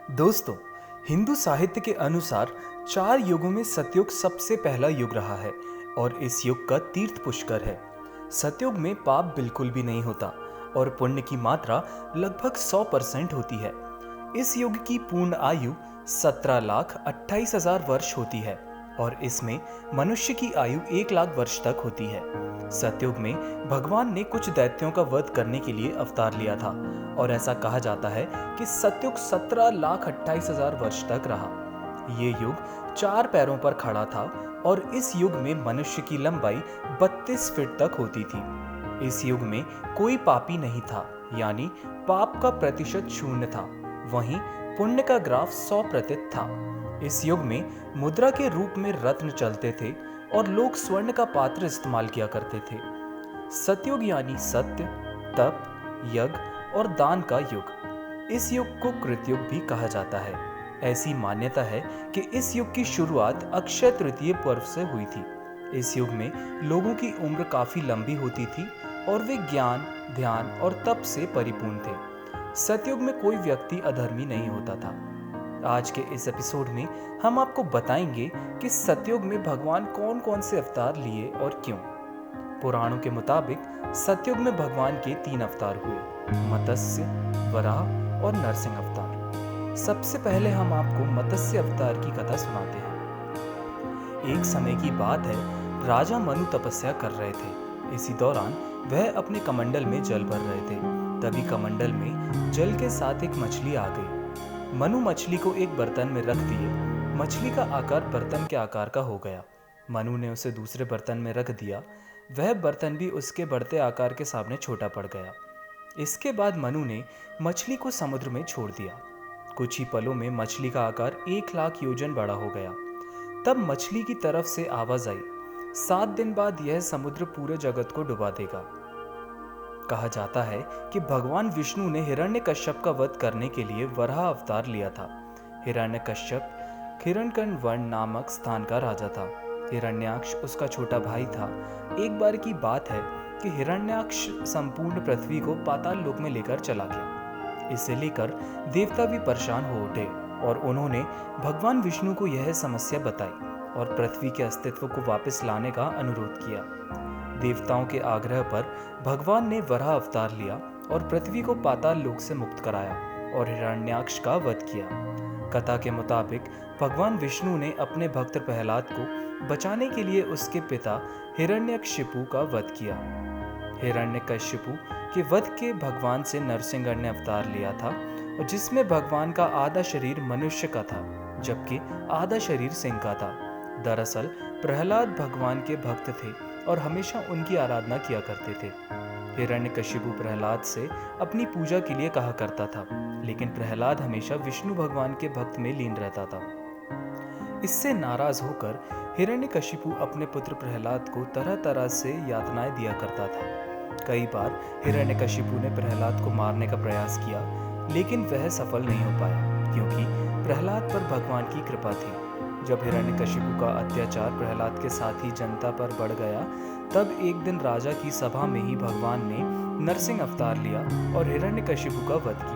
दोस्तों, हिंदू साहित्य के अनुसार 4 युगों में सतयुग सबसे पहला युग रहा है और इस युग का तीर्थ पुष्कर है। सतयुग में पाप बिल्कुल भी नहीं होता और पुण्य की मात्रा लगभग 100% होती है। इस युग की पूर्ण आयु 17,28,000 वर्ष होती है और इसमें मनुष्य की आयु 1 लाख वर्ष तक होती है। सतयुग में भगवान ने कुछ दैत्यों का वध करने के लिए अवतार लिया था और ऐसा कहा जाता है कि सतयुग 17,28,000 वर्ष तक रहा। ये युग 4 पैरों पर खड़ा था और इस युग में मनुष्य की लंबाई 32 फीट तक होती थी। इस युग में कोई पापी नहीं था, यानी पाप का प्रतिशत 0 था। वहीं पुण्य का ग्राफ 100% था। इस युग में मुद्रा के रूप में रत्न चलते थे और लोग स्वर्ण का पात्र इस्तेमाल किया करते थे। सतयुग यानी सत्य, तप, यज्ञ और दान का युग। इस युग को कृतयुग भी कहा जाता है। ऐसी मान्यता है कि इस युग की शुरुआत अक्षय तृतीय पर्व से हुई थी। इस युग में लोगों की उम्र काफी लंबी होती थी और वे ज्ञान, ध्यान और तप से परिपूर्ण थे। सतयुग में कोई व्यक्ति अधर्मी नहीं होता था। आज के इस एपिसोड में हम आपको बताएंगे कि सतयुग में भगवान कौन कौन से अवतार लिए और क्यों। पुराणों के मुताबिक सतयुग में भगवान के 3 अवतार हुए, मत्स्य, वराह और नरसिंह अवतार। सबसे पहले हम आपको मत्स्य अवतार की कथा सुनाते हैं। एक समय की बात है, राजा मनु तपस्या कर रहे थे। इसी दौरान वह अपने कमंडल में जल भर रहे थे। तभी कमंडल में जल के साथ एक मछली आ गई। मनु मछली को एक बर्तन में रख दिए। मछली का आकार बर्तन के आकार का हो गया। मनु ने उसे दूसरे बर्तन में रख दिया। वह बर्तन भी उसके बढ़ते आकार के सामने छोटा पड़ गया। इसके बाद मनु ने मछली को समुद्र में छोड़ दिया। कुछ ही पलों में मछली का आकार 1 लाख योजन बड़ा हो गया। तब मछली की तरफ से आवाज आई, 7 दिन बाद यह समुद्र पूरे जगत को डुबा देगा। कहा जाता है कि भगवान विष्णु ने हिरण्यकश्यप का वध करने के लिए वराह अवतार लिया था। हिरण्यकश्यप हिरण्यकर्ण वन नामक स्थान का राजा था। हिरण्याक्ष उसका छोटा भाई था। एक बार की बात है कि हिरण्याक्ष संपूर्ण पृथ्वी को पाताल लोक में लेकर चला गया। इसे लेकर देवता भी परेशान हो उठे और उन्होंने भगवान विष्णु को यह समस्या बताई और पृथ्वी के अस्तित्व को वापस लाने का अनुरोध किया। देवताओं के आग्रह पर भगवान ने वराह अवतार लिया और पृथ्वी को पाताल लोक से मुक्त कराया और हिरण्याक्ष का वध किया। कथा के मुताबिक भगवान विष्णु ने अपने भक्त प्रहलाद को बचाने के लिए उसके पिता हिरण्यकशिपु का वध किया। हिरण्यकशिपु के वध के भगवान से नरसिंह ने अवतार लिया था और जिसमें भगवान का आधा शरीर मनुष्य का था जबकि आधा शरीर सिंह का था। दरअसल प्रहलाद भगवान के भक्त थे और हमेशा उनकी आराधना किया करते थे। हिरण्यकशिपु प्रहलाद से अपनी पूजा के लिए कहा करता था, लेकिन प्रहलाद हमेशा विष्णु भगवान के भक्त में लीन रहता था। इससे नाराज होकर हिरण्यकशिपु अपने पुत्र प्रहलाद को तरह तरह से यातनाएं दिया करता था। कई बार हिरण्यकशिपु ने प्रहलाद को मारने का प्रयास किया, लेकिन वह सफल नहीं हो पाया क्योंकि प्रहलाद पर भगवान की कृपा थी। जब हिरण्यकशिपु का अत्याचार प्रहलाद के साथ ही जनता पर बढ़ गया, तब एक दिन राजा की सभा में ही भगवान ने नरसिंह अवतार लिया और हिरण्यकशिपु का वध किया।